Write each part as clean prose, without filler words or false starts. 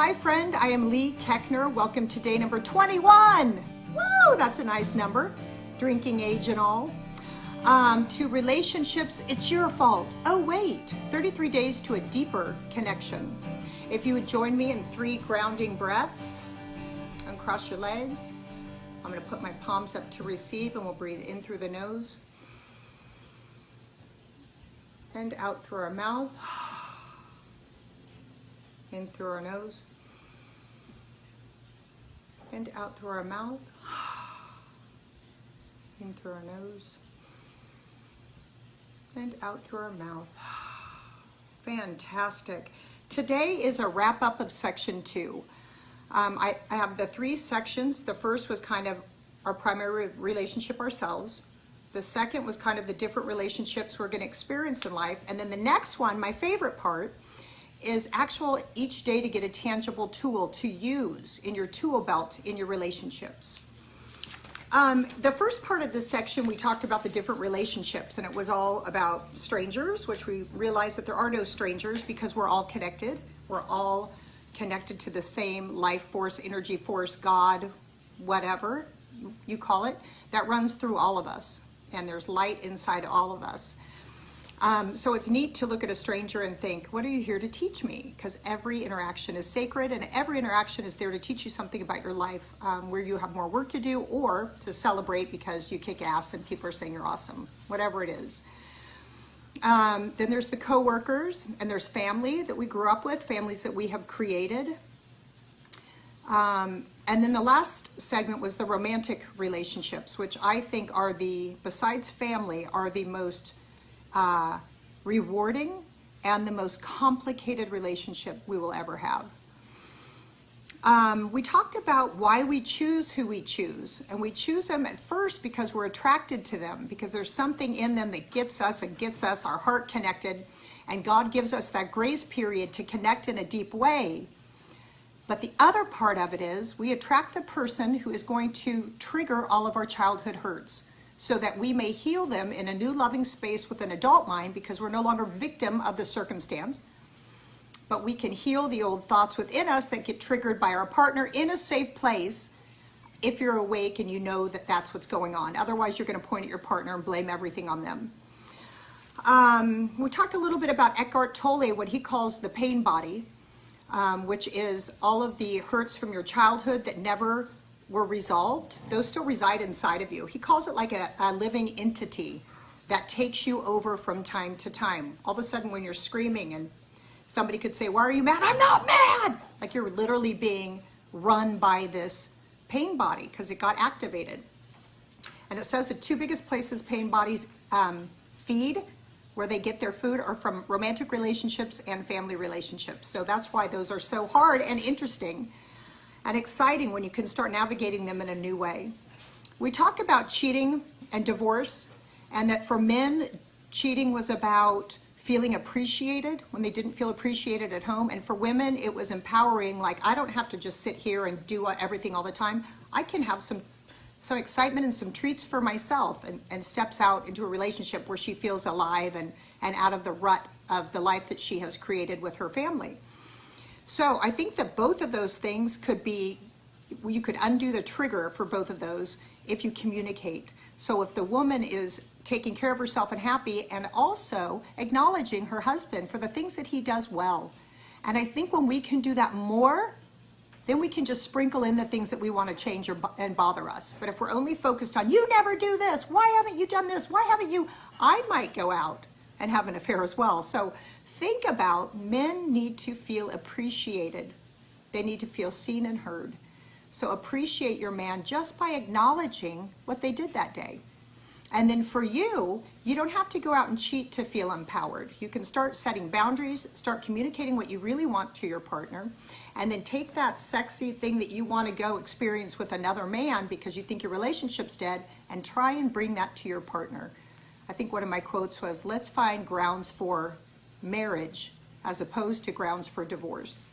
Hi friend, I am Lee Keckner. Welcome to day number 21. Woo, that's a nice number. Drinking age and all. To relationships, it's your fault. Oh wait, 33 days to a deeper connection. If you would join me in 3 grounding breaths, uncross your legs. I'm going to put my palms up to receive and we'll breathe in through the nose and out through our mouth. In through our nose and out through our mouth, in through our nose and out through our mouth. Fantastic. Today is a wrap up of section 2. I have the 3 sections. The first was kind of our primary relationship ourselves. The second was kind of the different relationships we're going to experience in life. And then the next one, my favorite part, is actual each day to get a tangible tool to use in your tool belt in your relationships. The first part of this section, we talked about the different relationships, and it was all about strangers, which we realized that there are no strangers because we're all connected. We're all connected to the same life force, energy force, God, whatever you call it, that runs through all of us. And there's light inside all of us. So it's neat to look at a stranger and think, what are you here to teach me? Because every interaction is sacred and every interaction is there to teach you something about your life, where you have more work to do or to celebrate because you kick ass and people are saying you're awesome, whatever it is. Then there's the coworkers and there's family that we grew up with, families that we have created. And then the last segment was the romantic relationships, which I think are besides family, are the most rewarding and the most complicated relationship we will ever have. We talked about why we choose who we choose, and we choose them at first because we're attracted to them, because there's something in them that gets us and gets us our heart connected, and God gives us that grace period to connect in a deep way. But the other part of it is we attract the person who is going to trigger all of our childhood hurts, so that we may heal them in a new loving space with an adult mind, because we're no longer victim of the circumstance, but we can heal the old thoughts within us that get triggered by our partner in a safe place if you're awake and you know that that's what's going on. Otherwise, you're going to point at your partner and blame everything on them. We talked a little bit about Eckhart Tolle, what he calls the pain body, which is all of the hurts from your childhood that never were resolved. Those still reside inside of you. He calls it like a living entity that takes you over from time to time. All of a sudden when you're screaming and somebody could say, why are you mad? I'm not mad! Like you're literally being run by this pain body because it got activated. And it says the 2 biggest places pain bodies feed, where they get their food, are from romantic relationships and family relationships. So that's why those are so hard and interesting and exciting when you can start navigating them in a new way. We talked about cheating and divorce, and that for men, cheating was about feeling appreciated when they didn't feel appreciated at home. And for women, it was empowering, like, I don't have to just sit here and do everything all the time. I can have some excitement and some treats for myself, and steps out into a relationship where she feels alive and out of the rut of the life that she has created with her family. So I think that both of those things could be, you could undo the trigger for both of those if you communicate. So if the woman is taking care of herself and happy, and also acknowledging her husband for the things that he does well. And I think when we can do that more, then we can just sprinkle in the things that we want to change and bother us. But if we're only focused on, you never do this, why haven't you done this, why haven't you, I might go out and have an affair as well. So think about, men need to feel appreciated. They need to feel seen and heard. So appreciate your man just by acknowledging what they did that day. And then for you, you don't have to go out and cheat to feel empowered. You can start setting boundaries, start communicating what you really want to your partner, and then take that sexy thing that you want to go experience with another man because you think your relationship's dead, and try and bring that to your partner. I think one of my quotes was, let's find grounds for marriage as opposed to grounds for divorce.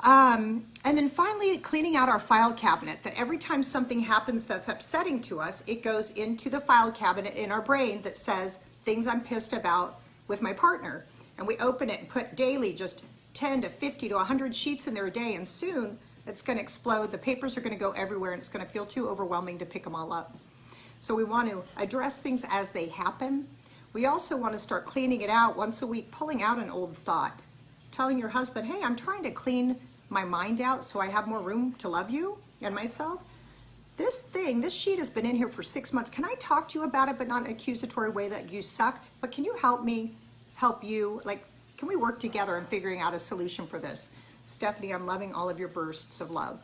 And then finally, cleaning out our file cabinet, that every time something happens that's upsetting to us, it goes into the file cabinet in our brain that says things I'm pissed about with my partner. And we open it and put daily just 10 to 50 to 100 sheets in there a day, and soon it's going to explode. The papers are going to go everywhere, and it's going to feel too overwhelming to pick them all up. So we want to address things as they happen. We also want to start cleaning it out once a week, pulling out an old thought, telling your husband, hey, I'm trying to clean my mind out so I have more room to love you and myself. This sheet has been in here for 6 months. Can I talk to you about it, but not in an accusatory way that you suck? But can you help me help you? Like, can we work together in figuring out a solution for this? Stephanie, I'm loving all of your bursts of love.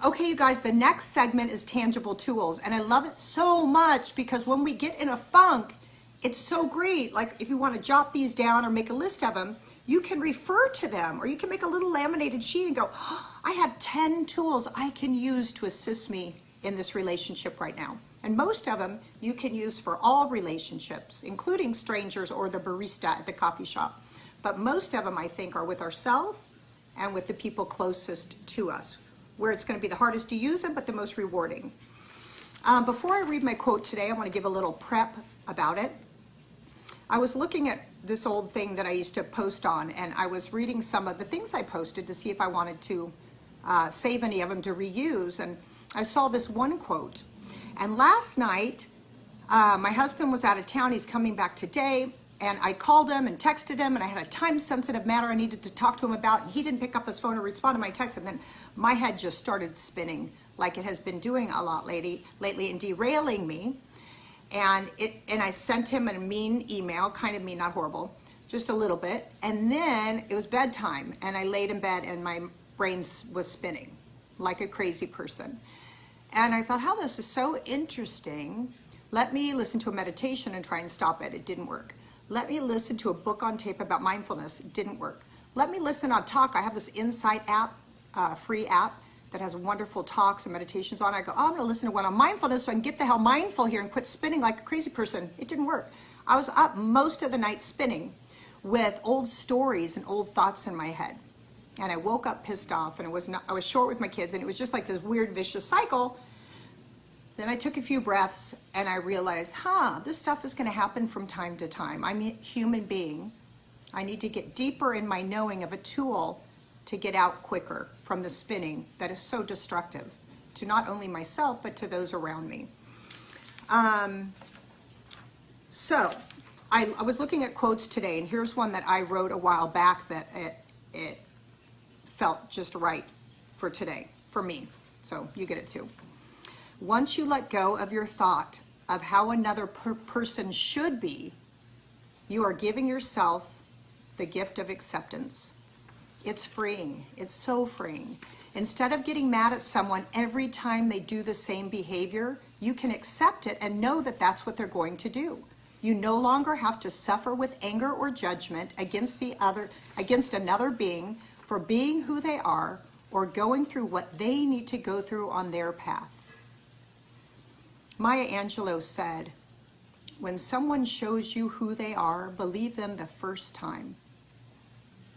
Okay, you guys, the next segment is tangible tools. And I love it so much because when we get in a funk, it's so great. Like if you want to jot these down or make a list of them, you can refer to them, or you can make a little laminated sheet and go, oh, I have 10 tools I can use to assist me in this relationship right now. And most of them you can use for all relationships, including strangers or the barista at the coffee shop. But most of them, I think, are with ourselves and with the people closest to us, where it's going to be the hardest to use them, but the most rewarding. Before I read my quote today, I want to give a little prep about it. I was looking at this old thing that I used to post on, and I was reading some of the things I posted to see if I wanted to save any of them to reuse, and I saw this one quote. And last night, my husband was out of town. He's coming back today, and I called him and texted him, and I had a time-sensitive matter I needed to talk to him about, and he didn't pick up his phone or respond to my text, and then my head just started spinning like it has been doing a lot lately and derailing me. And I sent him a mean email, kind of mean, not horrible, just a little bit. And then it was bedtime, and I laid in bed, and my brain was spinning like a crazy person. And I thought, how this is so interesting. Let me listen to a meditation and try and stop it. It didn't work. Let me listen to a book on tape about mindfulness. It didn't work. Let me listen on Talk. I have this Insight app, free app, that has wonderful talks and meditations on it. I go, oh, I'm going to listen to one on mindfulness so I can get the hell mindful here and quit spinning like a crazy person. It didn't work. I was up most of the night spinning with old stories and old thoughts in my head. And I woke up pissed off, and I was short with my kids, and it was just like this weird vicious cycle. Then I took a few breaths, and I realized, this stuff is going to happen from time to time. I'm a human being. I need to get deeper in my knowing of a tool to get out quicker from the spinning that is so destructive to not only myself, but to those around me. So I was looking at quotes today, and here's one that I wrote a while back that it felt just right for today, for me. So you get it too. Once you let go of your thought of how another person should be, you are giving yourself the gift of acceptance. It's freeing. It's so freeing. Instead of getting mad at someone every time they do the same behavior, you can accept it and know that that's what they're going to do. You no longer have to suffer with anger or judgment against another being for being who they are or going through what they need to go through on their path. Maya Angelou said, when someone shows you who they are, believe them the first time.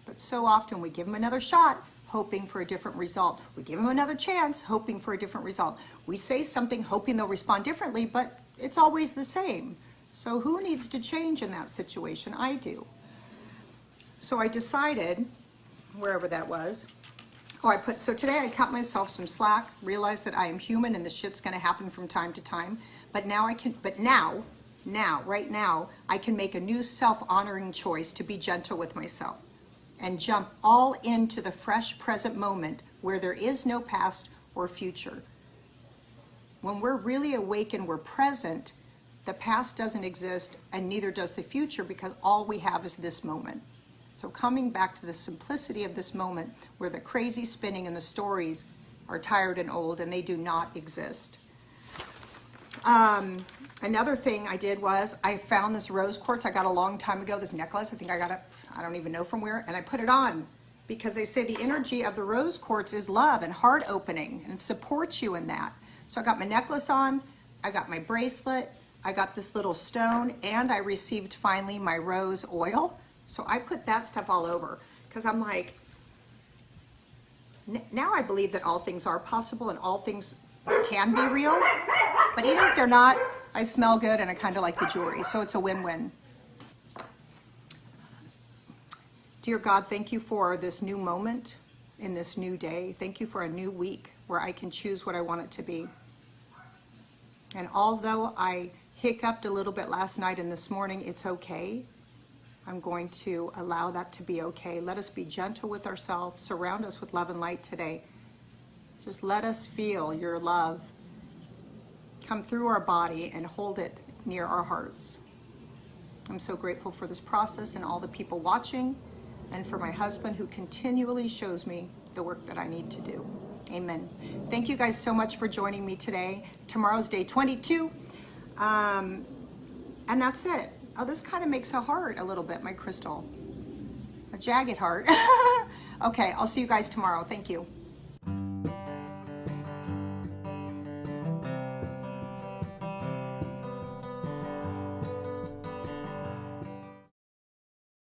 But so often we give them another shot, hoping for a different result. We give them another chance, hoping for a different result. We say something hoping they'll respond differently, but it's always the same. So who needs to change in that situation? I do. So I decided, wherever that was, so today I cut myself some slack, realized that I am human and this shit's gonna happen from time to time, but right now, I can make a new self-honoring choice to be gentle with myself and jump all into the fresh present moment where there is no past or future. When we're really awake and we're present, the past doesn't exist and neither does the future because all we have is this moment. So coming back to the simplicity of this moment where the crazy spinning and the stories are tired and old and they do not exist. Another thing I did was I found this rose quartz I got a long time ago, this necklace. I think I got it, I don't even know from where, and I put it on because they say the energy of the rose quartz is love and heart opening and it supports you in that. So I got my necklace on, I got my bracelet, I got this little stone, and I received finally my rose oil. So I put that stuff all over because I'm like, now I believe that all things are possible and all things can be real. But even if they're not, I smell good and I kind of like the jewelry. So it's a win-win. Dear God, thank you for this new moment in this new day. Thank you for a new week where I can choose what I want it to be. And although I hiccuped a little bit last night and this morning, it's okay. I'm going to allow that to be okay. Let us be gentle with ourselves. Surround us with love and light today. Just let us feel your love come through our body and hold it near our hearts. I'm so grateful for this process and all the people watching, and for my husband who continually shows me the work that I need to do. Amen. Thank you guys so much for joining me today. Tomorrow's day 22. And that's it. Oh, this kind of makes a heart a little bit, my crystal. A jagged heart. Okay, I'll see you guys tomorrow. Thank you.